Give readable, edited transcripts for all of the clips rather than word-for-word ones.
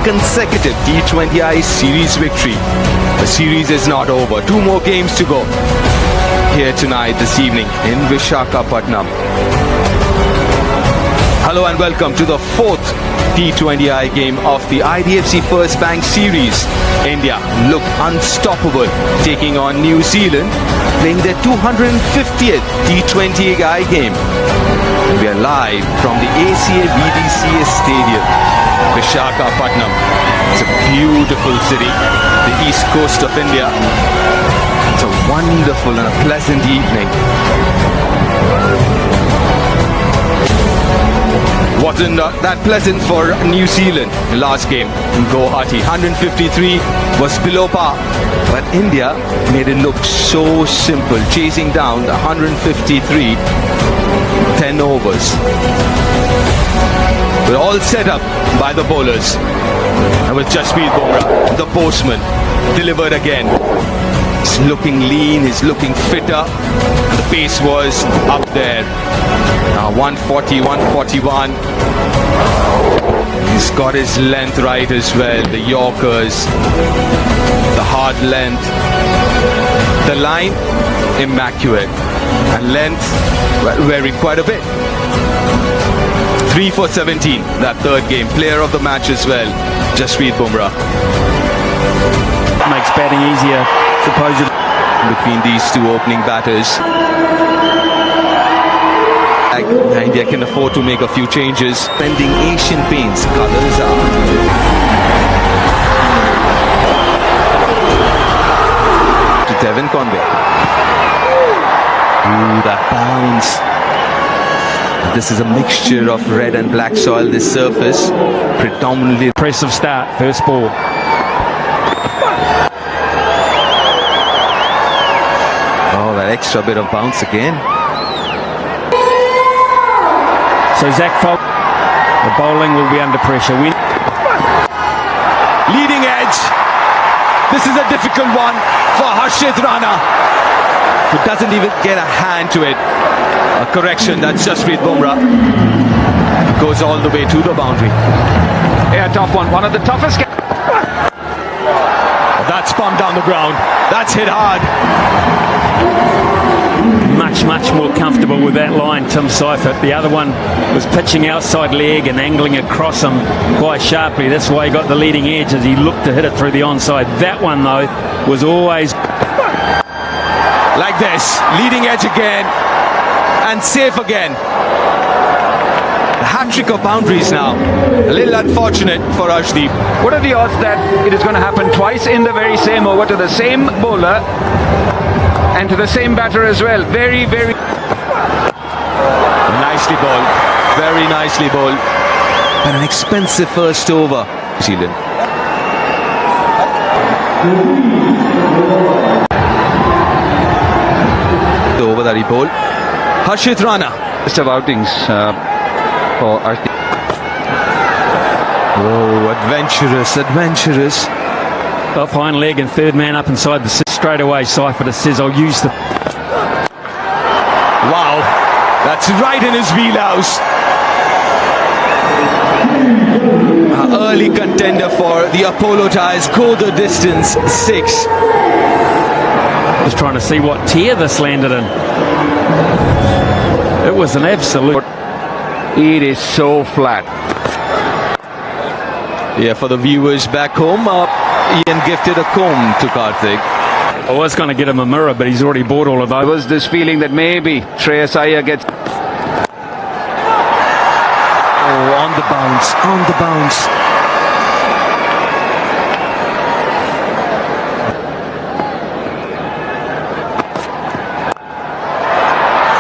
consecutive T20I series victory. The series is not over. 2 more games to go here tonight, this evening in Visakhapatnam. Hello and welcome to the 4th T20I game of the IDFC First Bank Series. India look unstoppable, taking on New Zealand, playing their 250th T20I game. And we are live from the ACA VDCA Stadium, Visakhapatnam. It's a beautiful city, the east coast of India. It's a wonderful and a pleasant evening. Wasn't that pleasant for New Zealand last game in Guwahati. 153 was below par, but India made it look so simple, chasing down the 153, 10 overs. We're all set up by the bowlers, and with Jasprit Bumrah, the postman, delivered again. He's looking lean, he's looking fitter, and the pace was up there. Now 140, 141. He's got his length right as well, the Yorkers, the hard length. The line, immaculate. And length, varying quite a bit. 3 for 17, that third game. Player of the match as well, Jasprit Bumrah. Makes batting easier, supposedly. Between these two opening batters, India can afford to make a few changes. Spending Asian paints, colours are. To Devon Conway. Ooh, that bounce. This is a mixture of red and black soil, this surface. Predominantly Impressive start, first ball. Oh, that extra bit of bounce again. So Zach Fox, the bowling will be under pressure. Leading edge. This is a difficult one for Harshit Rana, who doesn't even get a hand to it. A correction, that's Jasprit Bumrah. Goes all the way to the boundary. Yeah, tough one of the toughest. That's pumped down the ground. That's hit hard. Much more comfortable with that line, Tim Seifert. The other one was pitching outside leg and angling across him quite sharply. That's why he got the leading edge as he looked to hit it through the onside. That one, though, was always like this. Leading edge again. And safe again. The hat-trick of boundaries now. A little unfortunate for Arshdeep. What are the odds that it is going to happen twice in the very same over to the same bowler and to the same batter as well? Very nicely bowled. Very nicely bowled. And an expensive first over. New Zealand. The over that he bowled. Harshit Rana. Best of outings for Arshdeep. Oh, adventurous. off hind leg and third man up inside the six. Straight away Seifert says, I'll use the... Wow, that's right in his wheelhouse. An early contender for the Apollo Tyres. Go the distance, 6. Just trying to see what tier this landed in. It was an absolute... It is so flat. Yeah, for the viewers back home, Ian gifted a comb to Karthik. I was going to get him a mirror, but he's already bought all of those. There was this feeling that maybe Shreyas Iyer gets... Oh, on the bounce.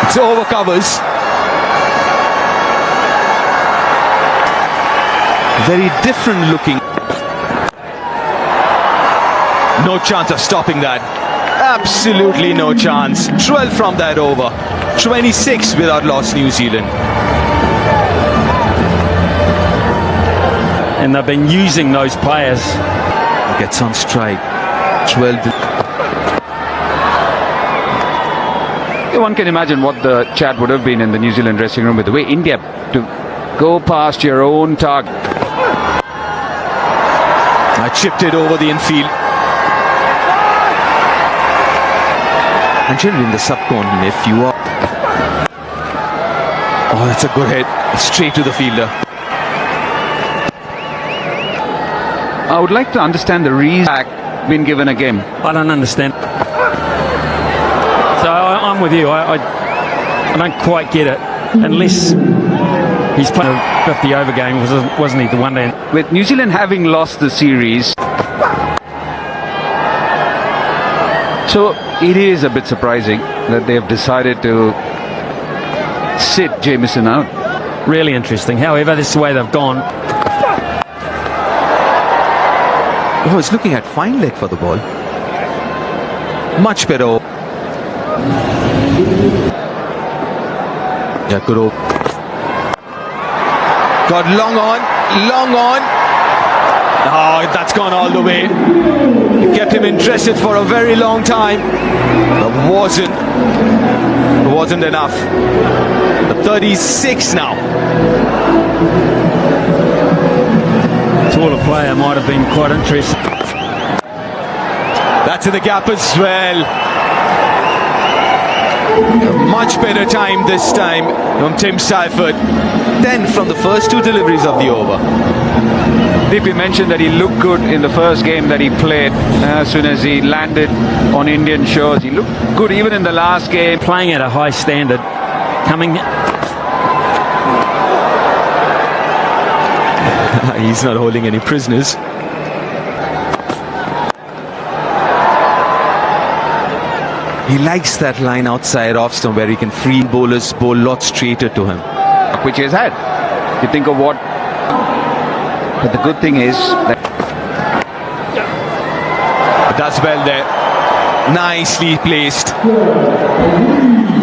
It's over covers. Very different looking. No chance of stopping that. Absolutely no chance. 12 from that over. 26 without loss, New Zealand. And they've been using those players. Gets on strike. 12. One can imagine what the chat would have been in the New Zealand dressing room with the way India to go past your own target. I chipped it over the infield. And generally in the subcontinent, if you are... Oh, that's a good hit. Straight to the fielder. I would like to understand the reason been given a game. I don't understand. So I'm with you. I don't quite get it. Unless he's playing a 50 over game, wasn't he, the one day? With New Zealand having lost the series, so it is a bit surprising that they have decided to sit Jamieson out. Really interesting. However, this is the way they've gone. Oh, he's looking at fine leg for the ball. Much better. Yeah, good over. Got long on. Oh, that's gone all the way. It kept him interested for a very long time, but wasn't enough. The 36 now. Taller player might have been quite interesting. That's in the gap as well. A much better time this time from Tim Seifert than from the first two deliveries of the over. DP mentioned that he looked good in the first game that he played. As soon as he landed on Indian shores, he looked good even in the last game. Playing at a high standard. Coming... He's not holding any prisoners. He likes that line outside off stump where he can free bowlers bowl lot straighter to him. Which he has had. You think of what... But the good thing is that... That's well there. Nicely placed.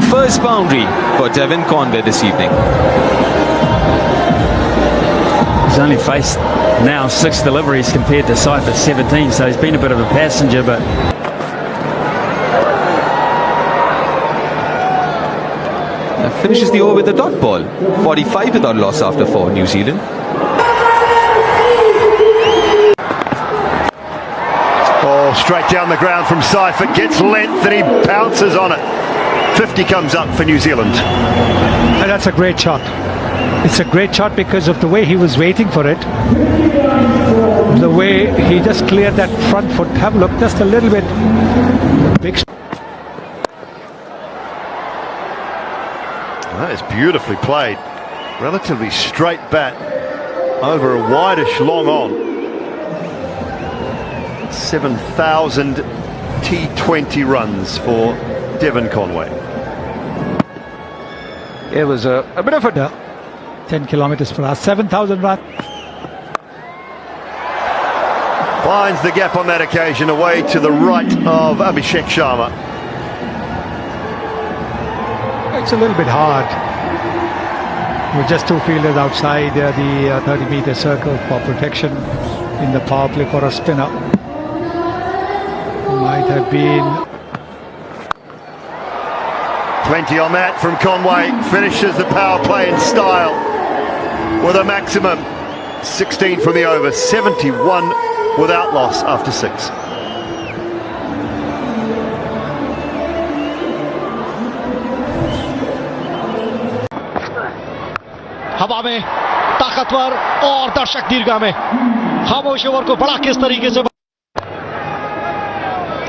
First boundary for Devon Conway this evening. He's only faced now 6 deliveries compared to Seifert's 17, so he's been a bit of a passenger, but... Finishes the over with a dot ball. 45 without loss after 4, New Zealand. Oh, straight down the ground from Seifert, gets length and he pounces on it. 50 comes up for New Zealand. And that's a great shot. It's a great shot because of the way he was waiting for it. The way he just cleared that front foot. Have a look, just a little bit. Big. That is beautifully played. Relatively straight bat over a wideish long on. 7,000 T20 runs for Devon Conway. it was a bit of a... 10 kilometers per hour, 7,000 runs. Finds the gap on that occasion, away to the right of Abhishek Sharma. It's a little bit hard. With just 2 fielders outside the 30-meter circle for protection in the power play for a spinner. Might have been... 20 on that from Conway, finishes the power play in style with a maximum 16 from the over, 71 without loss after 6. हवा में ताकतवर और दर्शक दीर्घा में खामोश over को बड़ा किस तरीके से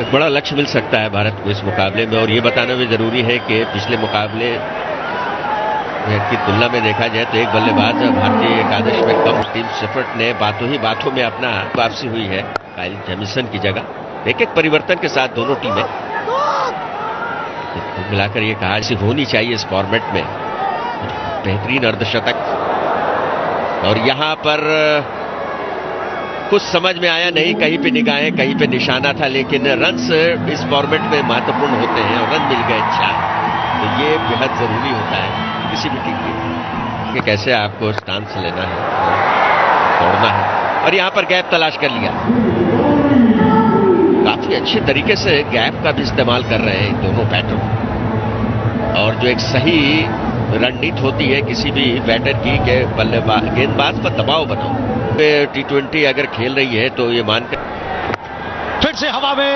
एक बड़ा लक्ष्य मिल सकता है भारत को इस मुकाबले में, और ये बताना भी जरूरी है कि पिछले मुकाबले की तुलना में देखा जाए तो एक बल्लेबाज भारतीय एकादश में कम, टीम सेफर्ट ने बातों ही बातों में अपना वापसी हुई है काइल जेमिसन की जगह। एक परिवर्तन के साथ दोनों टीमें मिलाकर ये कहा ऐसी होनी चाहिए इस फॉर्मेट में। बेहतरीन अर्धशतक, और यहां पर कुछ समझ में आया नहीं, कहीं पे निगाहें कहीं पे निशाना था, लेकिन रन्स इस फॉर्मेट में महत्वपूर्ण होते हैं और रन मिल गए 4, तो ये बेहद जरूरी होता है किसी भी टीम के कि कैसे आपको स्टांस लेना है, तोड़ना है। और यहां पर गैप तलाश कर लिया, काफी अच्छे तरीके से गैप का भी इस्तेमाल कर रहे हैं दोनों बैटर, और जो एक सही रणनीति होती है किसी भी बैटर की कि बल्लेबाज गेंदबाज पर दबाव बनाओ, T20 अगर खेल रही है तो ये मानकर फिर से हवा में,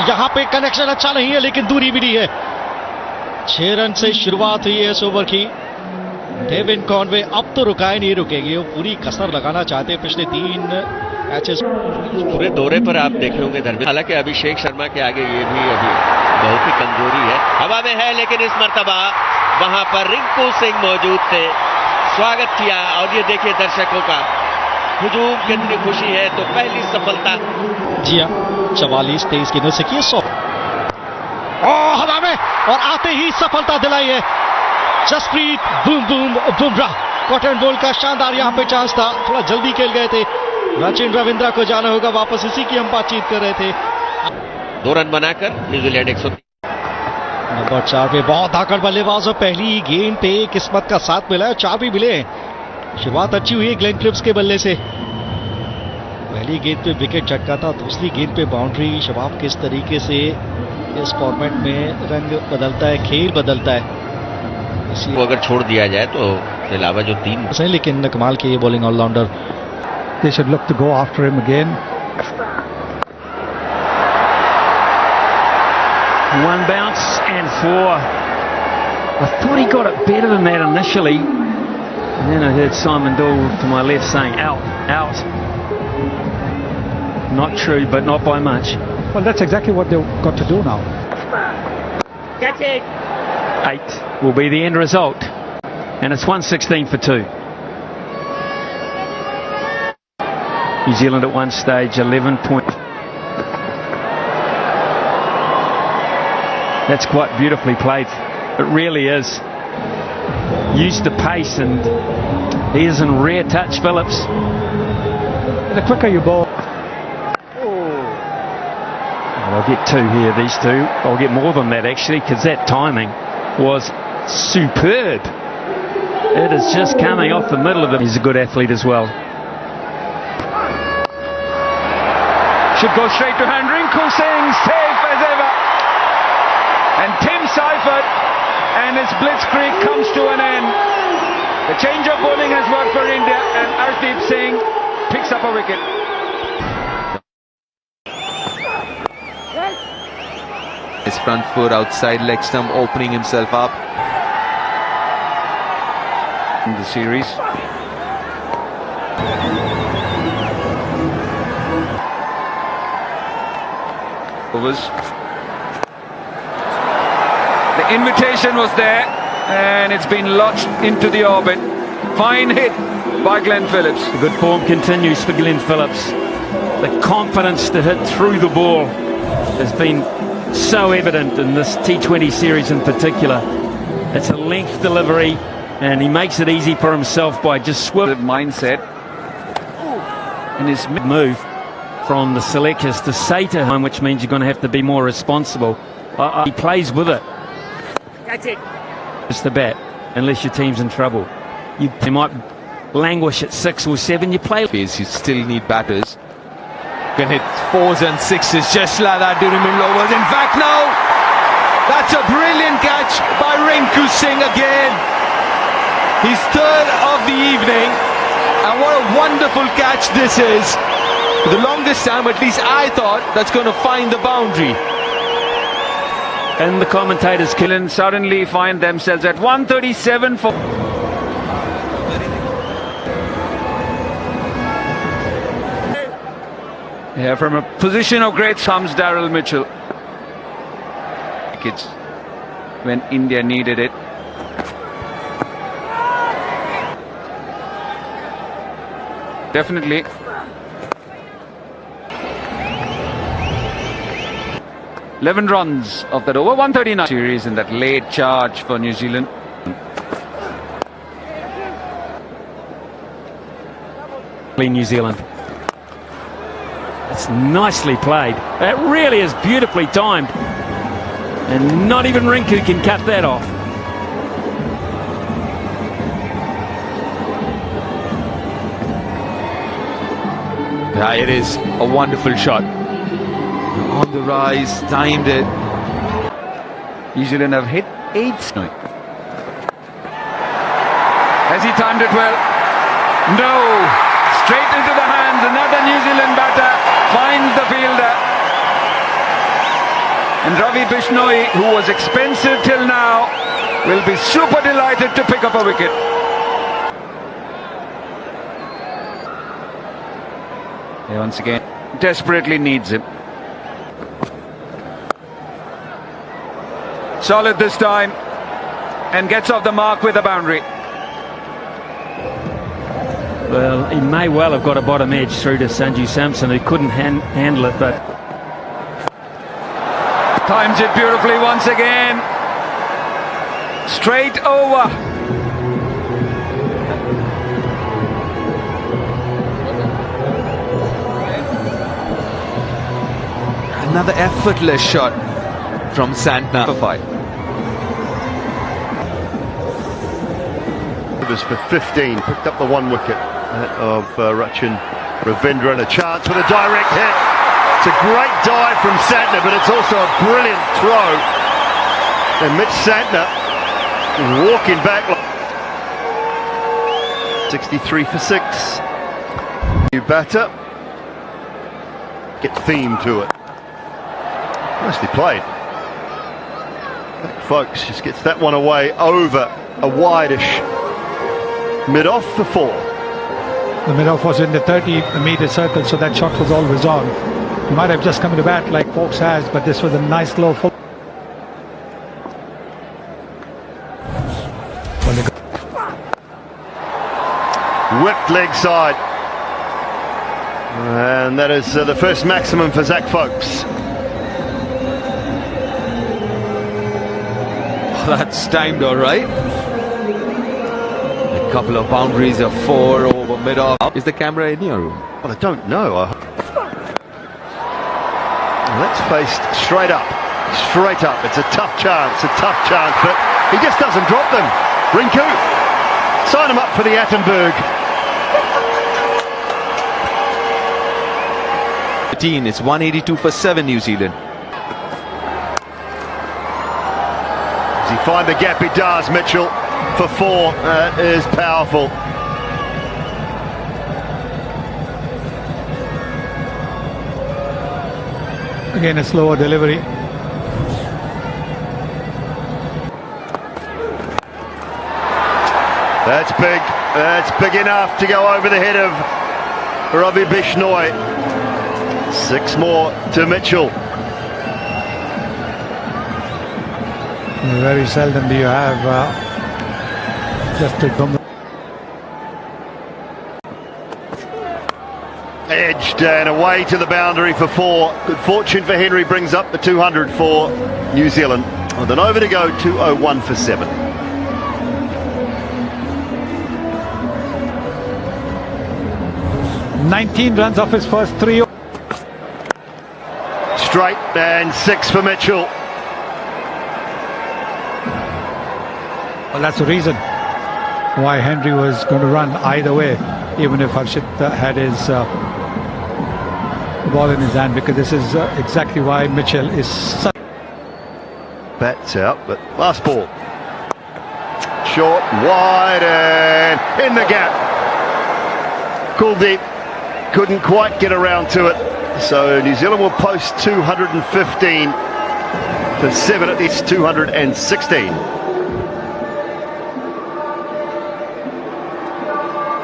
यहां पे कनेक्शन अच्छा नहीं है लेकिन दूरी भी नहीं है। 6 रन से शुरुआत हुई है इस ओवर की। डेविन कॉनवे अब तो रुकाए नहीं रुकेंगे, वो पूरी कसर लगाना चाहते हैं पिछले 3 मैचेस। पूरे दौरे पर आप देखे होंगे धर्मेंद्र, हालांकि अभिषेक शर्मा के आगे ये भी अभी बहुत ही कमजोरी है। हवा में है लेकिन इस मर्तबा वहां पर रिंकू सिंह मौजूद थे, स्वागत किया। और ये देखिए दर्शकों का हुजूम, कितनी खुशी है। तो पहली सफलता जी हाँ, 44-23 गेंदों से किए 100 हवा में, और आते ही सफलता दिलाई है। Jasprit boom boom Bumrah, cotton ball का शानदार यहां पे चांस था, थोड़ा जल्दी खेल गए थे। सचिन रविंद्रा को जाना होगा वापस, इसी की हम बातचीत कर रहे थे। 2 रन बनाकर न्यूजीलैंड 103। नंबर 4 पे बहुत धाकड़ बल्लेबाज, और पहली गेंद पे किस्मत का साथ मिला है, 4 भी मिले। शुरुआत अच्छी हुई है ग्लेन फिलिप्स के बल्ले से। पहली गेंद पे विकेट झटका था, दूसरी गेंद पे बाउंड्री। शबाब किस तरीके से इस फॉर्मेट में रंग बदलता है, खेल बदलता है। वो अगर छोड़ दिया जाए तो इसके अलावा जो 3 है, लेकिन कमाल के ये bowling all rounder. They should look to go after him again. 1 bounce and 4. I thought he got it better than that initially. And then I heard Simon Doyle to my left saying, out, out. Not true, but not by much. Well, that's exactly what they've got to do now. Catch it. 8 will be the end result. And it's 116 for 2. New Zealand at one stage 11 points. That's quite beautifully played. It really is. Used the pace, and he is in rare touch, Phillips. The quicker you bowl. I'll get 2 here, these 2. I'll get more than that actually, because that timing was superb. It is just coming off the middle of it. He's a good athlete as well. Should go straight to hand. Rinku Singh safe as ever. And Tim Seifert and his blitzkrieg comes to an end. The change of bowling has worked for India, and Arshdeep Singh picks up a wicket. His front foot outside leg stump, opening himself up. In the series. Overs. The invitation was there, and it's been lodged into the orbit. Fine hit by Glenn Phillips. The good form continues for Glenn Phillips. The confidence to hit through the ball has been so evident in this T20 series in particular. It's a length delivery, and he makes it easy for himself by just swivel Mindset in his move from the selectors to say to him, which means you're going to have to be more responsible. He plays with it. That's it. It's the bat, unless your team's in trouble. You might languish at 6 or 7. You play. You still need batters. Can hit 4s and 6s just like that during middle overs. In fact, now that's a brilliant catch by Rinku Singh again. His 3rd of the evening, and what a wonderful catch this is. For the longest time, at least I thought, that's going to find the boundary. And the commentators Killen suddenly find themselves at 137 for. Yeah, from a position of great comes Daryl Mitchell. Wickets when India needed it. Definitely. Eleven runs of that over. 139 series in that late charge for New Zealand. New Zealand. It's nicely played. That really is beautifully timed. And not even Rinku can cut that off. Yeah, it is a wonderful shot. On the rise, timed it. New Zealand have hit 8. Has he timed it well? No! Straight into the hand. another New Zealand batter finds the fielder. And Ravi Bishnoi, who was expensive till now, will be super delighted to pick up a wicket. He once again desperately needs him. Solid this time, and gets off the mark with a boundary. Well, he may well have got a bottom edge through to Sanju Samson, who couldn't handle it, but Times it beautifully once again. Straight over. Another effortless shot from Santner for 5. For 15, picked up the 1 wicket of Rachin Ravindra, and a chance with a direct hit. It's a great dive from Santner, but it's also a brilliant throw. And Mitch Santner walking back. 63 for 6. New batter. Get theme to it. Nicely played. Folks just gets that one away over a wide-ish mid-off for 4. The mid-off was in the 30-meter circle, so that shot was always on. He might have just come to bat like Fox has, but this was a nice low full. Whipped leg side. And that is the first maximum for Zach Folks. That's timed all right. A couple of boundaries of 4 over mid-off. Is the camera in your room? Well, I don't know. That's faced straight up. Straight up. It's a tough chance, but he just doesn't drop them. Rinku, sign him up for the Attenberg. 13, it's 182 for 7 New Zealand. Does he find the gap? He does, Mitchell, for 4. That is powerful. Again, a slower delivery. That's big. That's big enough to go over the head of Ravi Bishnoi. 6 more to Mitchell. Very seldom do you have just a dumb. Edged and away to the boundary for 4. Good fortune for Henry, brings up the 200 for New Zealand. And then over to go, 201 for 7. $19 runs off his first 3. Straight and 6 for Mitchell. Well, that's the reason why Henry was going to run either way, even if Harshit had his ball in his hand, because this is exactly why Mitchell is such. Bats out, but last ball. Short, wide, and in the gap. Kuldeep couldn't quite get around to it. So New Zealand will post 215 to 7 at least 216.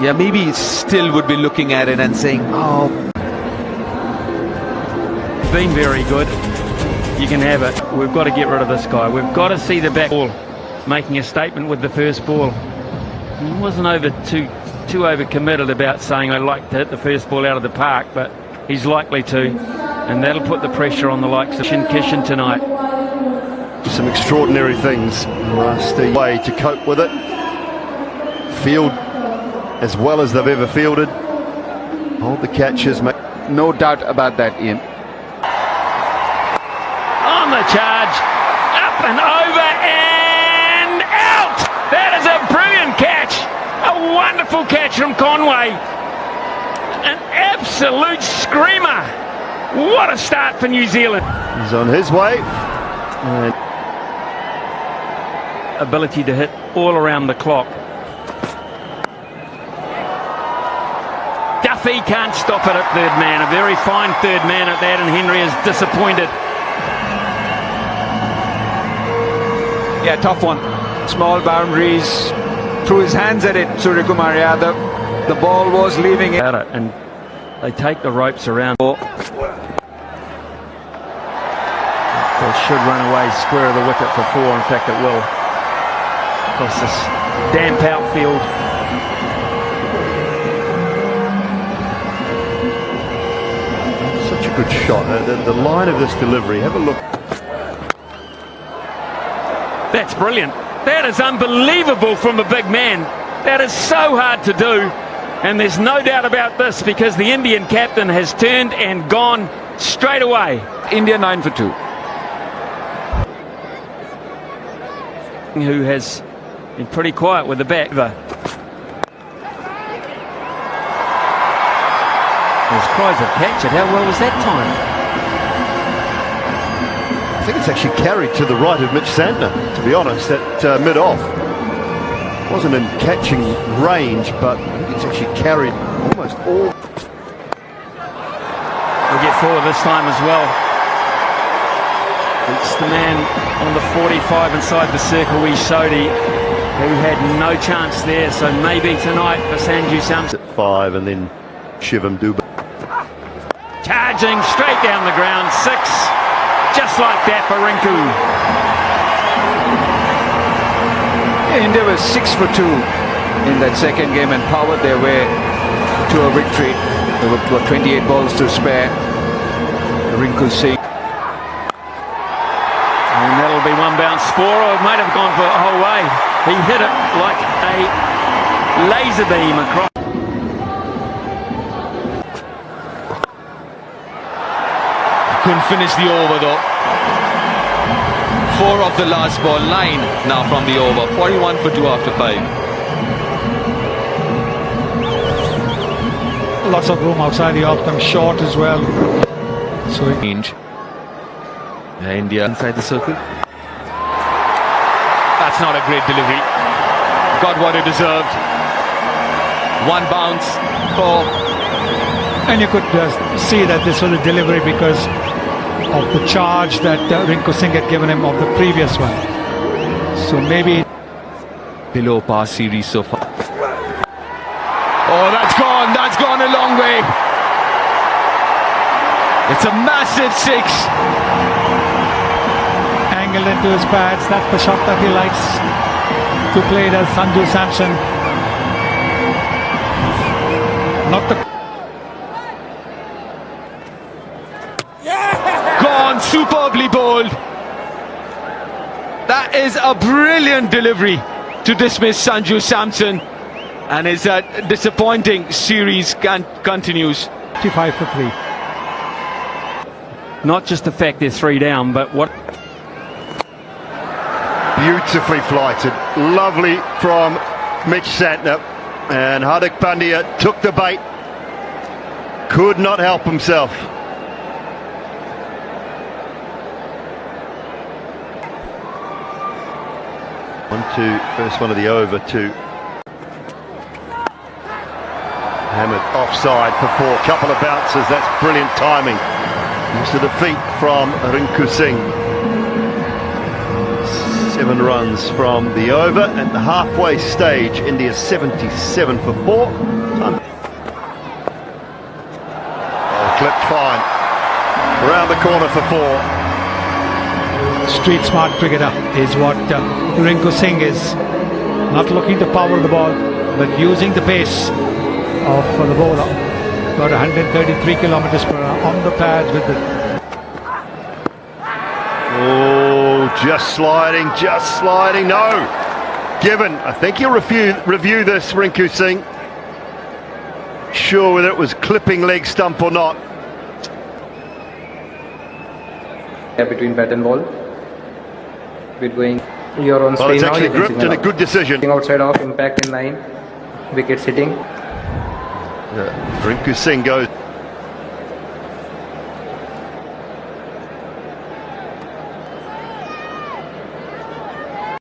Yeah, maybe still would be looking at it and saying, oh. been very good. You can have it. We've got to get rid of this guy. We've got to see the back ball making a statement with the first ball. He wasn't too overcommitted about saying I'd like to hit the first ball out of the park, but he's likely to, and that'll put the pressure on the likes of Kishan tonight. Some extraordinary things. Last way to cope with it. Field as well as they've ever fielded. Hold the catches, mate. No doubt about that, Ian. On the charge, up and over and out. That is a brilliant catch. A wonderful catch from Conway. An absolute screamer. What a start for New Zealand. He's on his way. And ability to hit all around the clock. Duff if he can't stop it at third man, a very fine third man at that, and Henry is disappointed. Yeah, tough one. Small boundaries. Threw his hands at it, Suryakumar Yadav. The ball was leaving it. And they take the ropes around. They should run away square of the wicket for 4. In fact, it will. Across this damp outfield. Such a good shot. The line of this delivery, have a look. That's brilliant. That is unbelievable from a big man. That is so hard to do. And there's no doubt about this, because the Indian captain has turned and gone straight away. India 9 for 2. Who has been pretty quiet with the bat. There's cries of catch it. How well was that time? I think it's actually carried to the right of Mitch Santner, to be honest, at mid-off. Wasn't in catching range, but I think it's actually carried almost all. We'll get forward this time as well. It's the man on the 45 inside the circle, Sodhi, who had no chance there. So maybe tonight for Sanju Samson. At 5, and then Shivam Dube. Charging straight down the ground, 6. Just like that for Rinku. India was 6 for 2 in that second game and powered their way to a victory. There were 28 balls to spare. Rinku Singh. And that'll be one bounce for, or it might have gone for the whole way. He hit it like a laser beam across. Couldn't finish the over though. 4 off the last ball, 9 now from the over. 41 for 2 after 5. Lots of room outside the off them, short as well. So Range. India inside the circle. That's not a great delivery. Got what it deserved. 1 bounce for. and you could see that this was a delivery because of the charge that Rinku Singh had given him of the previous one. So maybe Below par series so far. Oh, that's gone a long way. It's a massive 6. angled into his pads. That's the shot that he likes to play as Sanju Samson. Not the Gone, superbly bowled. That is a brilliant delivery to dismiss Sanju Samson, and his disappointing series continues. 55 for 3. Not just the fact they're 3 down, but what... Beautifully flighted, lovely from Mitch Santner, and Hardik Pandya took the bait, could not help himself. First one of the over to hammered offside for 4. Couple of bounces, that's brilliant timing. Use of the feet from Rinku Singh. 7 runs from the over. At the halfway stage, India 77 for 4. Clipped fine. Around the corner for 4. Street smart cricketer is what Rinku Singh is. Not looking to power the ball, but using the pace of the bowler. Got 133 kilometers per hour on the pads with the... Oh, just sliding, no. Given, I think he'll review this, Rinku Singh. Sure whether it was clipping leg stump or not. Between bat and ball. We're going your on Well, spin it's now. actually gripped and a good decision. Outside off, impact in line, wicket sitting. Rinku Singh goes